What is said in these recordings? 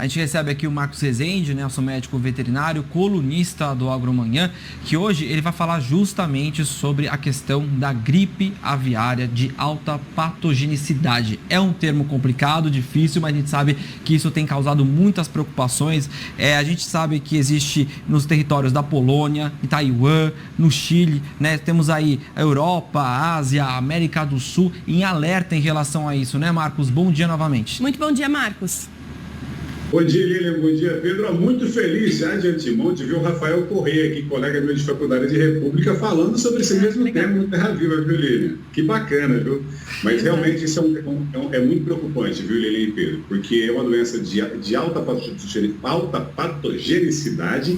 A gente recebe aqui o Marcos Rezende, né, nosso médico veterinário, colunista do Agromanhã, que hoje ele vai falar justamente sobre a questão da gripe aviária de alta patogenicidade. É um termo complicado, difícil, mas a gente sabe que isso tem causado muitas preocupações. A gente sabe que existe nos territórios da Polônia, em Taiwan, no Chile, né? Temos aí a Europa, a Ásia, a América do Sul em alerta em relação a isso, né, Marcos? Bom dia novamente. Muito bom dia, Marcos. Bom dia, Lilian. Bom dia, Pedro. Muito feliz já de antemão de ver o Rafael Correia aqui, colega meu de Faculdade de República, falando sobre esse mesmo tema no Terra Viva, viu, Lilian? Que bacana, viu? Mas realmente isso é muito preocupante, viu, Lilian e Pedro? Porque é uma doença de alta patogenicidade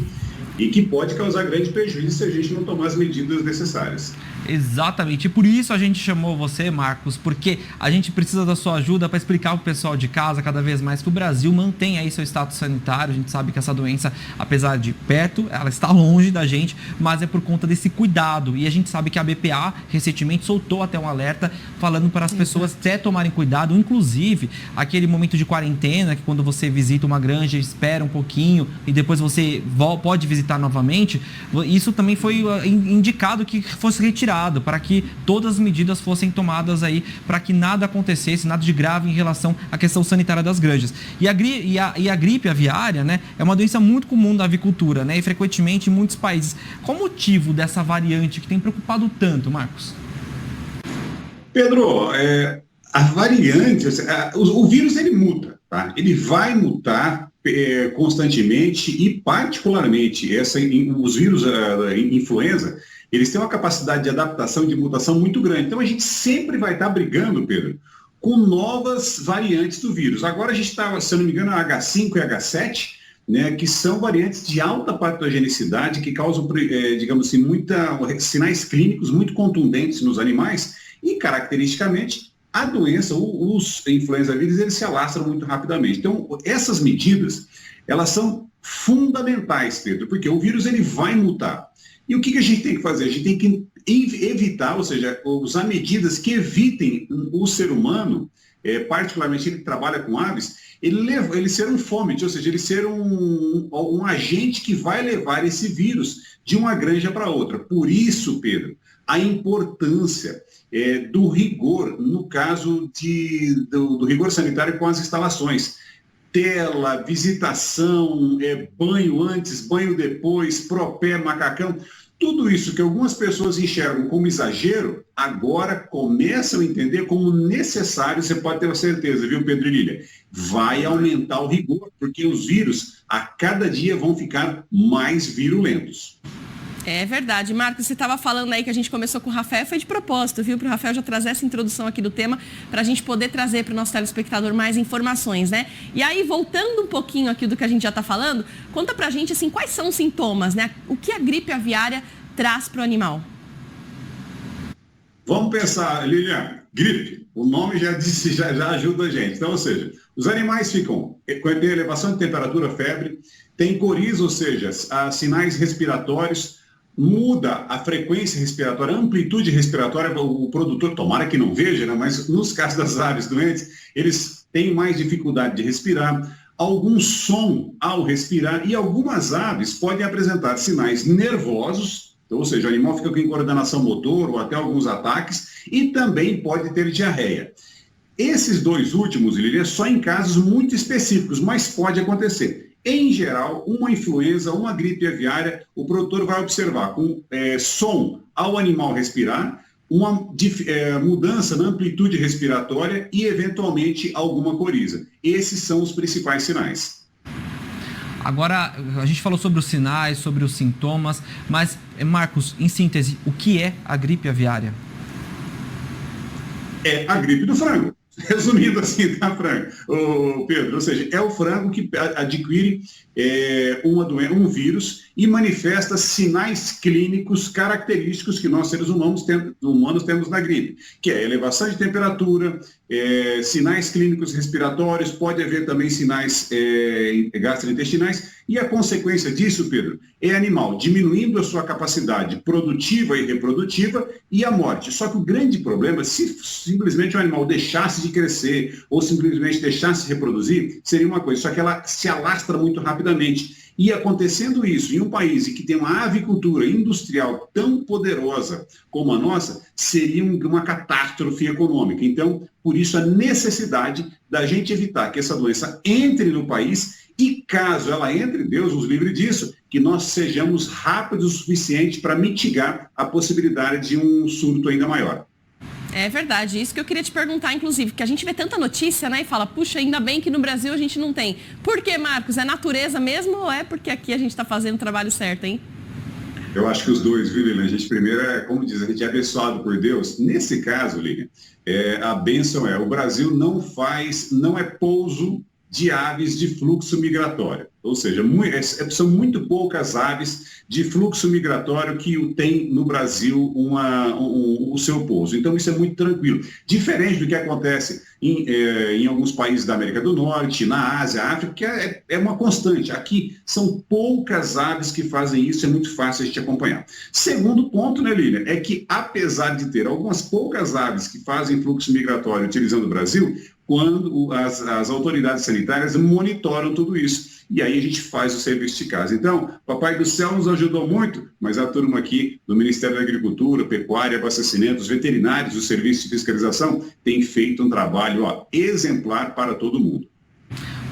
e que pode causar grande prejuízo se a gente não tomar as medidas necessárias. Exatamente, e por isso a gente chamou você, Marcos, porque a gente precisa da sua ajuda para explicar para o pessoal de casa cada vez mais que o Brasil mantém aí seu status sanitário. A gente sabe que essa doença, apesar de perto, ela está longe da gente, mas é por conta desse cuidado. E a gente sabe que a BPA recentemente soltou até um alerta falando para as pessoas até tomarem cuidado, inclusive aquele momento de quarentena, que quando você visita uma granja, espera um pouquinho e depois você pode visitar novamente. Isso também foi indicado que fosse retirado, para que todas as medidas fossem tomadas aí, para que nada acontecesse, nada de grave em relação à questão sanitária das granjas. E a gripe aviária, né, é uma doença muito comum da avicultura, né, e frequentemente em muitos países. Qual o motivo dessa variante que tem preocupado tanto, Marcos? Pedro, a variante, o vírus ele muta, tá? Ele vai mutar constantemente e particularmente os vírus influenza, eles têm uma capacidade de adaptação, de mutação muito grande. Então, a gente sempre vai estar brigando, Pedro, com novas variantes do vírus. Agora, a gente está, se eu não me engano, H5 e H7, né, que são variantes de alta patogenicidade, que causam, digamos assim, sinais clínicos muito contundentes nos animais e, caracteristicamente, a doença, os influenza vírus, eles se alastram muito rapidamente. Então, essas medidas, elas são fundamentais, Pedro, porque o vírus ele vai mutar. E o que a gente tem que fazer? A gente tem que evitar, ou seja, usar medidas que evitem o ser humano, particularmente ele que trabalha com aves, ele ser um fômite, ou seja, ele ser um agente que vai levar esse vírus de uma granja para outra. Por isso, Pedro, a importância do rigor, no caso do rigor sanitário com as instalações. Tela, visitação, banho antes, banho depois, propé, macacão, tudo isso que algumas pessoas enxergam como exagero, agora começam a entender como necessário, você pode ter certeza, viu, Pedro e Lília? Vai aumentar o rigor, porque os vírus a cada dia vão ficar mais virulentos. É verdade. Marcos, você estava falando aí que a gente começou com o Rafael, foi de propósito, viu? Para o Rafael já trazer essa introdução aqui do tema, para a gente poder trazer para o nosso telespectador mais informações, né? E aí, voltando um pouquinho aqui do que a gente já está falando, conta para a gente, assim, quais são os sintomas, né? O que a gripe aviária traz para o animal? Vamos pensar, Lilian, gripe, o nome já ajuda a gente. Então, ou seja, os animais ficam com elevação de temperatura, febre, tem coriza, ou seja, sinais respiratórios, muda a frequência respiratória, a amplitude respiratória, o produtor, tomara que não veja, né? Mas nos casos das aves doentes, eles têm mais dificuldade de respirar, algum som ao respirar, e algumas aves podem apresentar sinais nervosos, ou seja, o animal fica com incoordenação motor ou até alguns ataques, e também pode ter diarreia. Esses dois últimos, Lilian, só em casos muito específicos, mas pode acontecer. Em geral, uma influenza, uma gripe aviária, o produtor vai observar com som ao animal respirar, uma mudança na amplitude respiratória e, eventualmente, alguma coriza. Esses são os principais sinais. Agora, a gente falou sobre os sinais, sobre os sintomas, mas, Marcos, em síntese, o que é a gripe aviária? É a gripe do frango. Resumindo assim, tá, frango? Pedro, ou seja, é o frango que adquire um vírus e manifesta sinais clínicos característicos que nós, seres humanos, temos na gripe, que é elevação de temperatura, sinais clínicos respiratórios, pode haver também sinais gastrointestinais, e a consequência disso, Pedro, é animal diminuindo a sua capacidade produtiva e reprodutiva e a morte. Só que o grande problema, se simplesmente o animal deixasse parasse de crescer ou simplesmente deixasse se reproduzir, seria uma coisa, só que ela se alastra muito rapidamente. E acontecendo isso em um país que tem uma avicultura industrial tão poderosa como a nossa, seria uma catástrofe econômica. Então, por isso a necessidade da gente evitar que essa doença entre no país e, caso ela entre, Deus nos livre disso, que nós sejamos rápidos o suficiente para mitigar a possibilidade de um surto ainda maior. É verdade, isso que eu queria te perguntar, inclusive, porque a gente vê tanta notícia, né, e fala, puxa, ainda bem que no Brasil a gente não tem. Por que, Marcos? É natureza mesmo ou é porque aqui a gente está fazendo o trabalho certo, hein? Eu acho que os dois, viu, Lilian? A gente primeiro como diz, a gente é abençoado por Deus. Nesse caso, Lilian, a bênção o Brasil não é pouso de aves de fluxo migratório. Ou seja, são muito poucas aves de fluxo migratório que tem no Brasil o seu pouso. Então, isso é muito tranquilo. Diferente do que acontece em alguns países da América do Norte, na Ásia, África, que é uma constante. Aqui são poucas aves que fazem isso, é muito fácil a gente acompanhar. Segundo ponto, né, Lilian, é que apesar de ter algumas poucas aves que fazem fluxo migratório utilizando o Brasil, quando as autoridades sanitárias monitoram tudo isso. E aí a gente faz o serviço de casa. Então, Papai do Céu nos ajudou muito, mas a turma aqui do Ministério da Agricultura, Pecuária, Abastecimento, os veterinários, o Serviço de Fiscalização, tem feito um trabalho exemplar para todo mundo.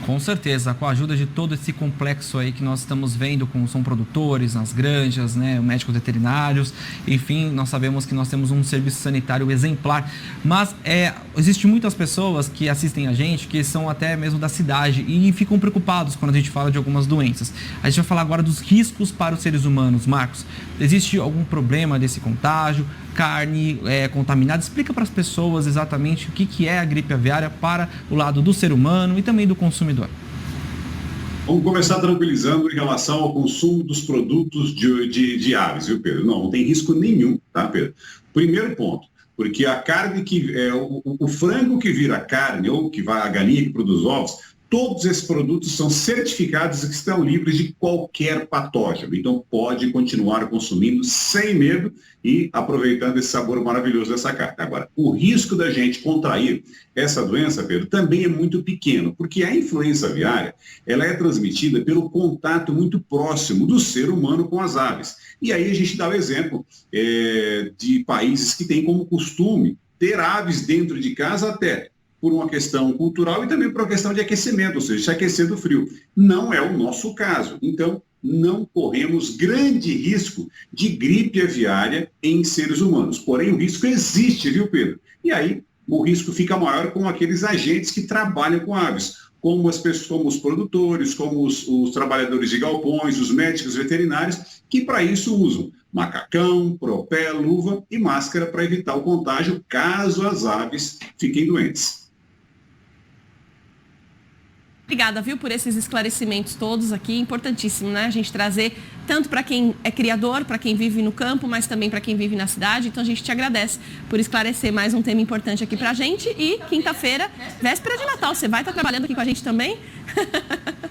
Com certeza, com a ajuda de todo esse complexo aí que nós estamos vendo, são produtores, nas granjas, né, médicos veterinários, enfim, nós sabemos que nós temos um serviço sanitário exemplar, mas existem muitas pessoas que assistem a gente, que são até mesmo da cidade e ficam preocupados quando a gente fala de algumas doenças. A gente vai falar agora dos riscos para os seres humanos. Marcos, existe algum problema desse contágio? Carne contaminada? Explica para as pessoas exatamente o que é a gripe aviária para o lado do ser humano e também do consumidor. Vamos começar tranquilizando em relação ao consumo dos produtos de aves, viu, Pedro? Não tem risco nenhum, tá, Pedro? Primeiro ponto, porque a carne o frango que vira carne ou a galinha que produz ovos, todos esses produtos são certificados e que estão livres de qualquer patógeno. Então, pode continuar consumindo sem medo e aproveitando esse sabor maravilhoso dessa carne. Agora, o risco da gente contrair essa doença, Pedro, também é muito pequeno, porque a influenza aviária, ela é transmitida pelo contato muito próximo do ser humano com as aves. E aí a gente dá o exemplo de países que têm como costume ter aves dentro de casa até por uma questão cultural e também por uma questão de aquecimento, ou seja, se aquecer do frio. Não é o nosso caso. Então, não corremos grande risco de gripe aviária em seres humanos. Porém, o risco existe, viu, Pedro? E aí, o risco fica maior com aqueles agentes que trabalham com aves, como as pessoas, como os produtores, como os trabalhadores de galpões, os médicos veterinários, que para isso usam macacão, propé, luva e máscara para evitar o contágio caso as aves fiquem doentes. Obrigada, viu, por esses esclarecimentos todos aqui, importantíssimo, né? A gente trazer tanto para quem é criador, para quem vive no campo, mas também para quem vive na cidade. Então a gente te agradece por esclarecer mais um tema importante aqui pra gente. E quinta-feira, véspera de Natal, você vai estar trabalhando aqui com a gente também?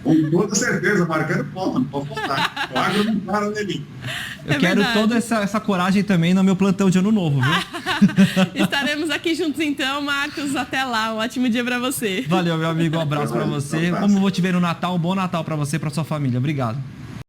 Com toda certeza, marcando ponta, não pode faltar. O agro não para nele. Eu quero toda essa coragem também no meu plantão de Ano Novo, viu? Estaremos aqui juntos então, Marcos. Até lá, um ótimo dia para você. Valeu, meu amigo, um abraço para você. Como vou te ver no Natal, um bom Natal para você e para sua família. Obrigado.